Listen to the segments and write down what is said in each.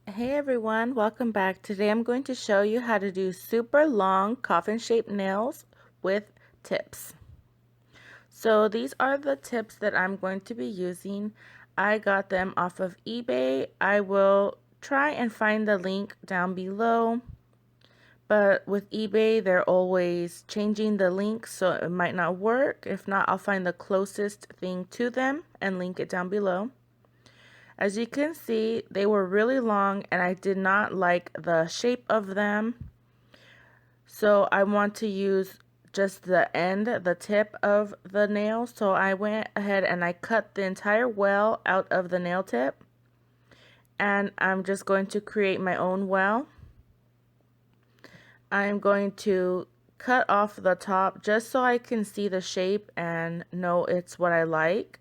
Hey everyone, welcome back. Today I'm going to show you how to do super long coffin shaped nails with tips. So these are the tips that I'm going to be using. I got them off of eBay. I will try and find the link down below. But with eBay, they're always changing the link, so it might not work. If not, I'll find the closest thing to them and link it down below. As you can see, they were really long and I did not like the shape of them. So I want to use just the end, the tip of the nail. So I went ahead and I cut the entire well out of the nail tip. And I'm just going to create my own well. I'm going to cut off the top just so I can see the shape and know it's what I like.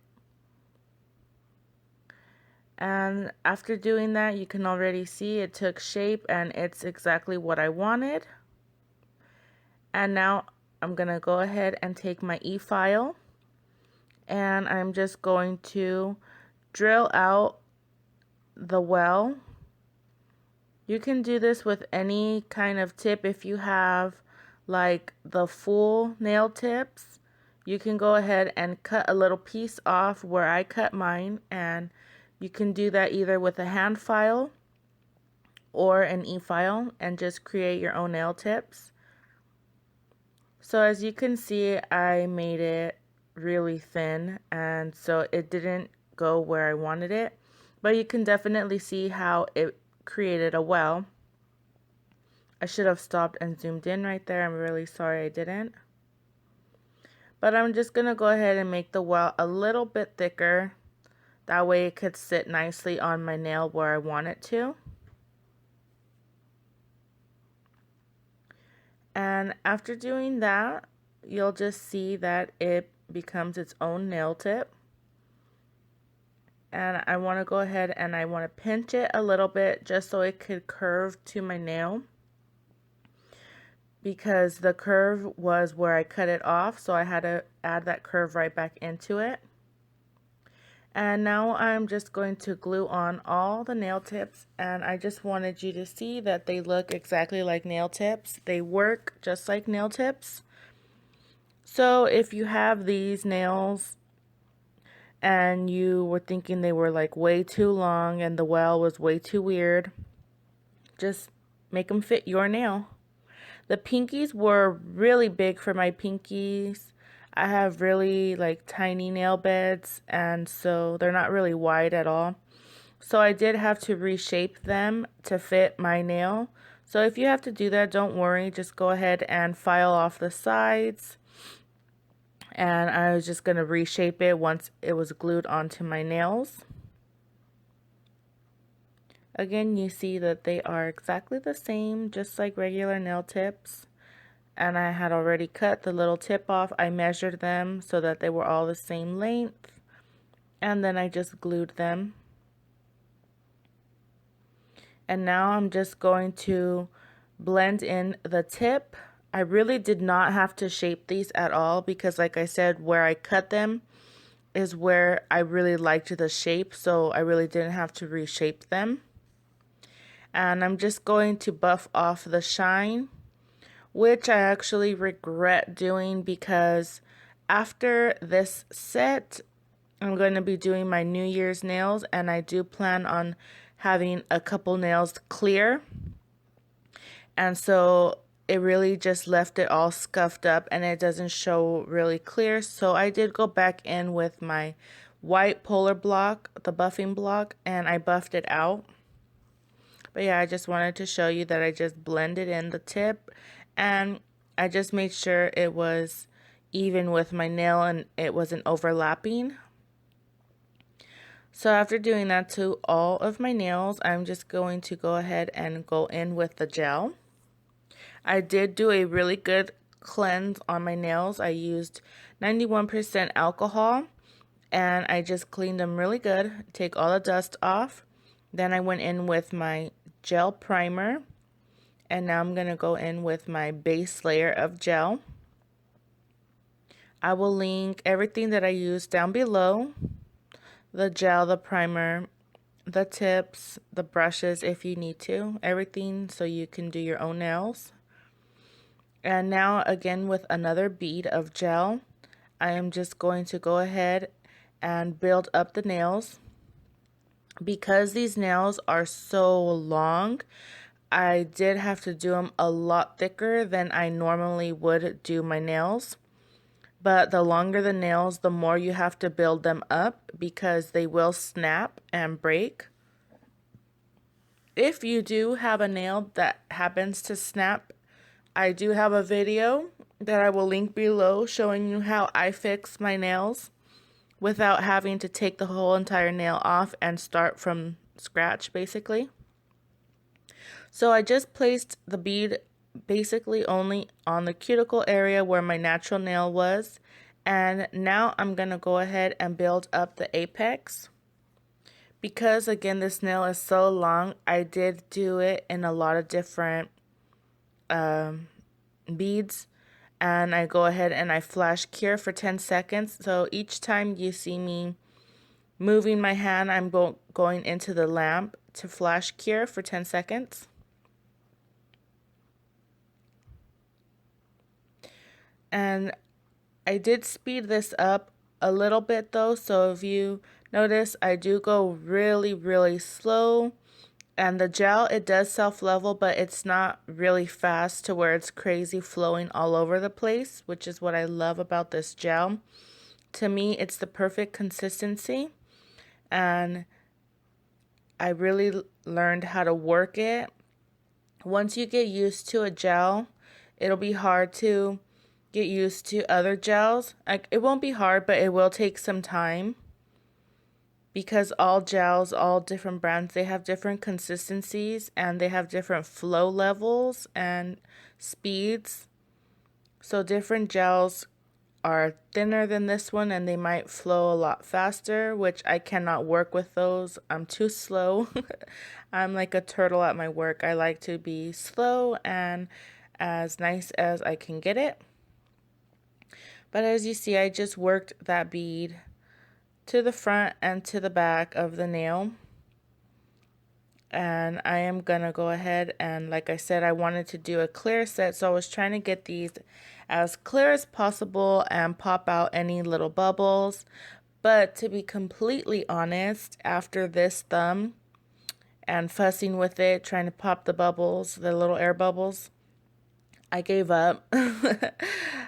And after doing that, you can already see it took shape and it's exactly what I wanted. And now I'm going to go ahead and take my e-file and I'm just going to drill out the well. You can do this with any kind of tip. If you have like the full nail tips, you can go ahead and cut a little piece off where I cut mine, and you can do that either with a hand file or an e-file and just create your own nail tips. So as you can see, I made it really thin and so it didn't go where I wanted it, but you can definitely see how it created a well. I should have stopped and zoomed in right there. I'm really sorry I didn't. But I'm just going to go ahead and make the well a little bit thicker. That way it could sit nicely on my nail where I want it to. And after doing that, you'll just see that it becomes its own nail tip. And I want to go ahead and I want to pinch it a little bit just so it could curve to my nail, because the curve was where I cut it off, so I had to add that curve right back into it. And now I'm just going to glue on all the nail tips, and I just wanted you to see that they look exactly like nail tips. They work just like nail tips. So if you have these nails and you were thinking they were like way too long and the well was way too weird, just make them fit your nail. The pinkies were really big for my pinkies. I have really like tiny nail beds, and so they're not really wide at all. So I did have to reshape them to fit my nail. So if you have to do that, don't worry. Just go ahead and file off the sides. And I was just going to reshape it once it was glued onto my nails. Again, you see that they are exactly the same, just like regular nail tips. And I had already cut the little tip off. I measured them so that they were all the same length. And then I just glued them. And now I'm just going to blend in the tip. I really did not have to shape these at all because, like I said, where I cut them is where I really liked the shape, so I really didn't have to reshape them. And I'm just going to buff off the shine, which I actually regret doing because after this set, I'm going to be doing my New Year's nails, and I do plan on having a couple nails clear. And so it really just left it all scuffed up and it doesn't show really clear. So I did go back in with my white polar block, the buffing block, and I buffed it out. But yeah, I just wanted to show you that I just blended in the tip and I just made sure it was even with my nail and it wasn't overlapping. So after doing that to all of my nails, I'm just going to go ahead and go in with the gel. I did do a really good cleanse on my nails. I used 91% alcohol and I just cleaned them really good, take all the dust off. Then I went in with my gel primer, and now I'm going to go in with my base layer of gel. I will link everything that I used down below: the gel, the primer, the tips, the brushes if you need to, everything so you can do your own nails. And now again with another bead of gel, I am just going to go ahead and build up the nails. Because these nails are so long, I did have to do them a lot thicker than I normally would do my nails. But the longer the nails, the more you have to build them up because they will snap and break. If you do have a nail that happens to snap, I do have a video that I will link below showing you how I fix my nails without having to take the whole entire nail off and start from scratch basically. So I just placed the bead basically only on the cuticle area where my natural nail was, and now I'm gonna go ahead and build up the apex. Because again this nail is so long, I did do it in a lot of different beads, and I go ahead and I flash cure for 10 seconds. So each time you see me moving my hand, I'm going into the lamp to flash cure for 10 seconds. And I did speed this up a little bit though, so if you notice, I do go really slow. And the gel, it does self-level, but it's not really fast to where it's crazy flowing all over the place, which is what I love about this gel. To me, it's the perfect consistency, and I really learned how to work it. Once you get used to a gel, it'll be hard to get used to other gels. Like, it won't be hard, but it will take some time because all gels, all different brands, they have different consistencies and they have different flow levels and speeds. So different gels are thinner than this one and they might flow a lot faster, which I cannot work with those. I'm too slow. I'm like a turtle at my work. I like to be slow and as nice as I can get it. But as you see, I just worked that bead to the front and to the back of the nail. And I am gonna go ahead and, like I said, I wanted to do a clear set, so I was trying to get these as clear as possible and pop out any little bubbles. But to be completely honest, after this thumb and fussing with it, trying to pop the bubbles, the little air bubbles, I gave up.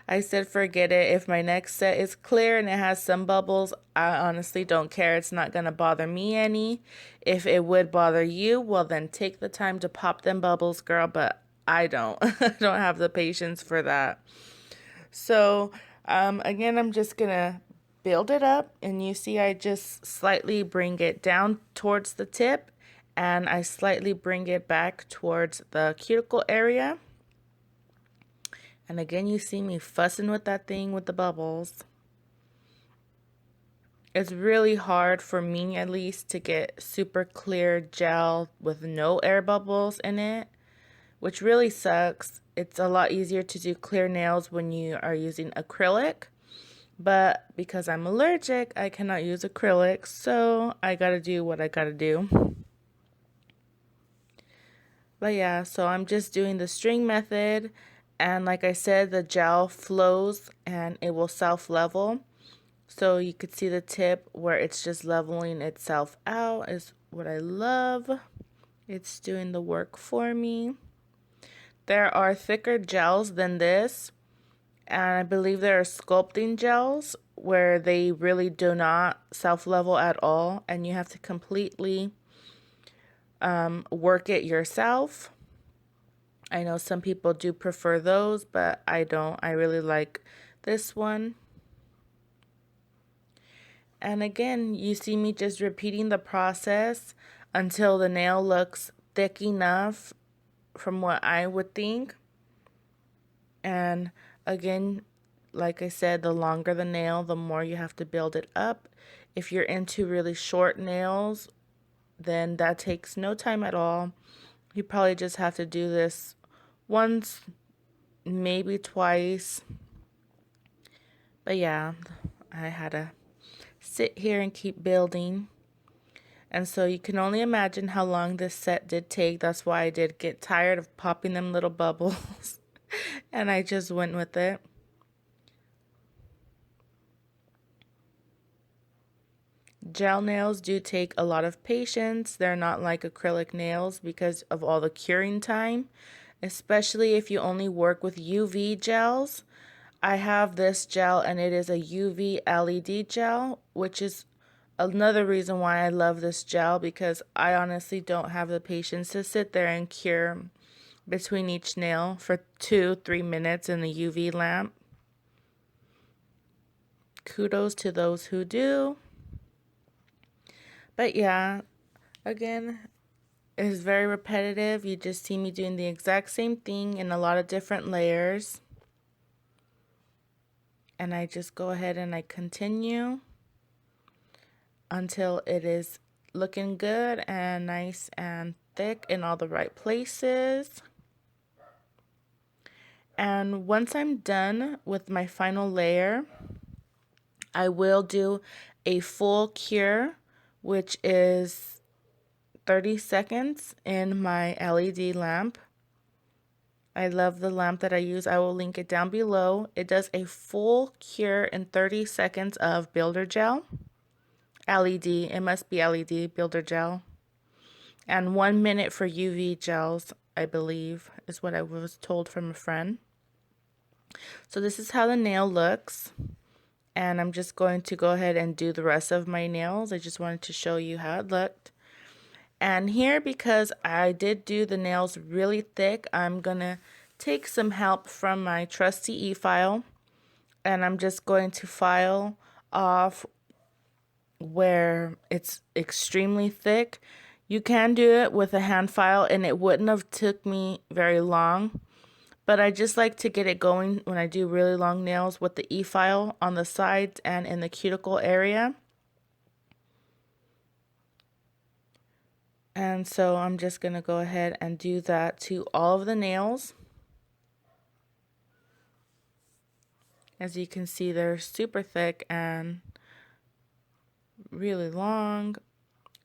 I said forget it. If my next set is clear and it has some bubbles, I honestly don't care. It's not gonna bother me any. If it would bother you, well then take the time to pop them bubbles, girl, but I don't. I don't have the patience for that. So again, I'm just gonna build it up, and you see I just slightly bring it down towards the tip and I slightly bring it back towards the cuticle area. And again, you see me fussing with that thing with the bubbles. It's really hard for me, at least, to get super clear gel with no air bubbles in it, which really sucks. It's a lot easier to do clear nails when you are using acrylic. But because I'm allergic, I cannot use acrylic, so I gotta do what I gotta do. But yeah, so I'm just doing the string method. And like I said, the gel flows and it will self-level. So you could see the tip where it's just leveling itself out is what I love. It's doing the work for me. There are thicker gels than this. And I believe there are sculpting gels where they really do not self-level at all. And you have to completely work it yourself. I know some people do prefer those, but I don't. I really like this one. And again, you see me just repeating the process until the nail looks thick enough from what I would think. And again, like I said, the longer the nail, the more you have to build it up. If you're into really short nails, then that takes no time at all. You probably just have to do this once, maybe twice. But yeah, I had to sit here and keep building. And so you can only imagine how long this set did take. That's why I did get tired of popping them little bubbles. And I just went with it. Gel nails do take a lot of patience. They're not like acrylic nails because of all the curing time, especially if you only work with UV gels. I have this gel and it is a UV LED gel, which is another reason why I love this gel, because I honestly don't have the patience to sit there and cure between each nail for 2-3 minutes in the UV lamp. Kudos to those who do. But yeah, again, it's very repetitive. You just see me doing the exact same thing in a lot of different layers. And I just go ahead and I continue until it is looking good and nice and thick in all the right places. And once I'm done with my final layer, I will do a full cure, which is 30 seconds in my LED lamp. I love the lamp that I use. I will link it down below. It does a full cure in 30 seconds of builder gel. LED, it must be LED builder gel. And 1 minute for UV gels, I believe, is what I was told from a friend. So this is how the nail looks. And I'm just going to go ahead and do the rest of my nails. I just wanted to show you how it looked. And here, because I did do the nails really thick, I'm going to take some help from my trusty e-file. And I'm just going to file off where it's extremely thick. You can do it with a hand file and it wouldn't have took me very long. But I just like to get it going when I do really long nails with the e-file on the sides and in the cuticle area. And so I'm just going to go ahead and do that to all of the nails. As you can see, they're super thick and really long.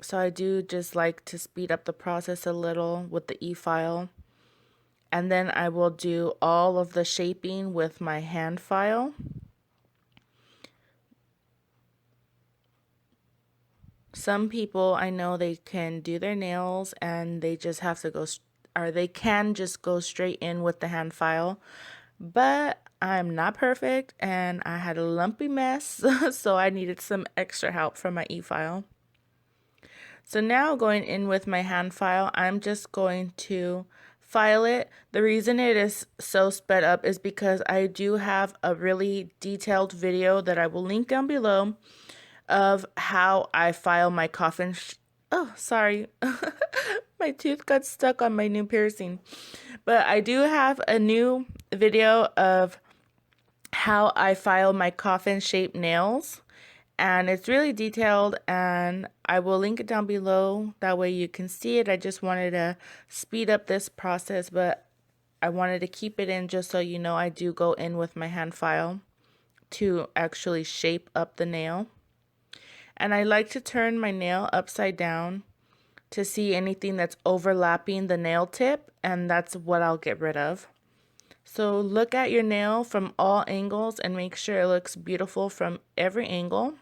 So I do just like to speed up the process a little with the e-file. And then I will do all of the shaping with my hand file. Some people, I know they can do their nails and they just have to go, or they can just go straight in with the hand file. But I'm not perfect and I had a lumpy mess, so I needed some extra help from my e-file. So now going in with my hand file, I'm just going to file it. The reason it is so sped up is because I do have a really detailed video that I will link down below of how I file my coffin. Oh, sorry. My tooth got stuck on my new piercing. But I do have a new video of how I file my coffin shaped nails. And it's really detailed and I will link it down below. That way you can see it. I just wanted to speed up this process, but I wanted to keep it in just so you know I do go in with my hand file to actually shape up the nail. And I like to turn my nail upside down to see anything that's overlapping the nail tip, and that's what I'll get rid of. So look at your nail from all angles and make sure it looks beautiful from every angle.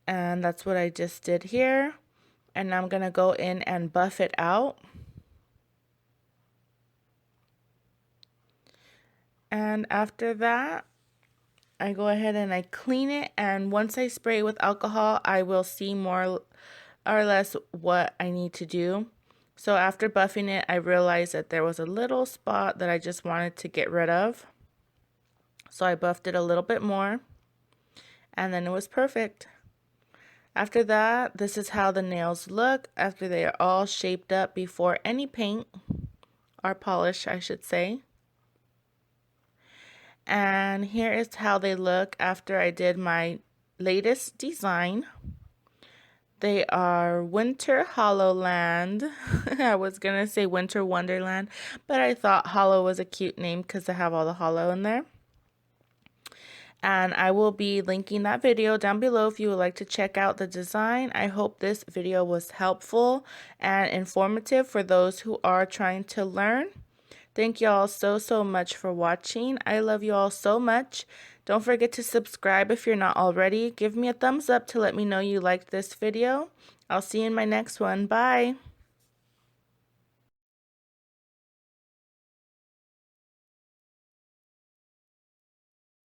And that's what I just did here. And I'm going to go in and buff it out. And after that, I go ahead and I clean it. And once I spray it with alcohol, I will see more or less what I need to do. So after buffing it, I realized that there was a little spot that I just wanted to get rid of. So I buffed it a little bit more. And then it was perfect. After that, this is how the nails look after they are all shaped up before any paint or polish, I should say. And here is how they look after I did my latest design. They are Winter HOLOLAND. I was going to say Winter Wonderland, but I thought Holo was a cute name because I have all the holo in there. And I will be linking that video down below if you would like to check out the design. I hope this video was helpful and informative for those who are trying to learn. Thank you all so much for watching. I love you all so much. Don't forget to subscribe if you're not already. Give me a thumbs up to let me know you liked this video. I'll see you in my next one. Bye.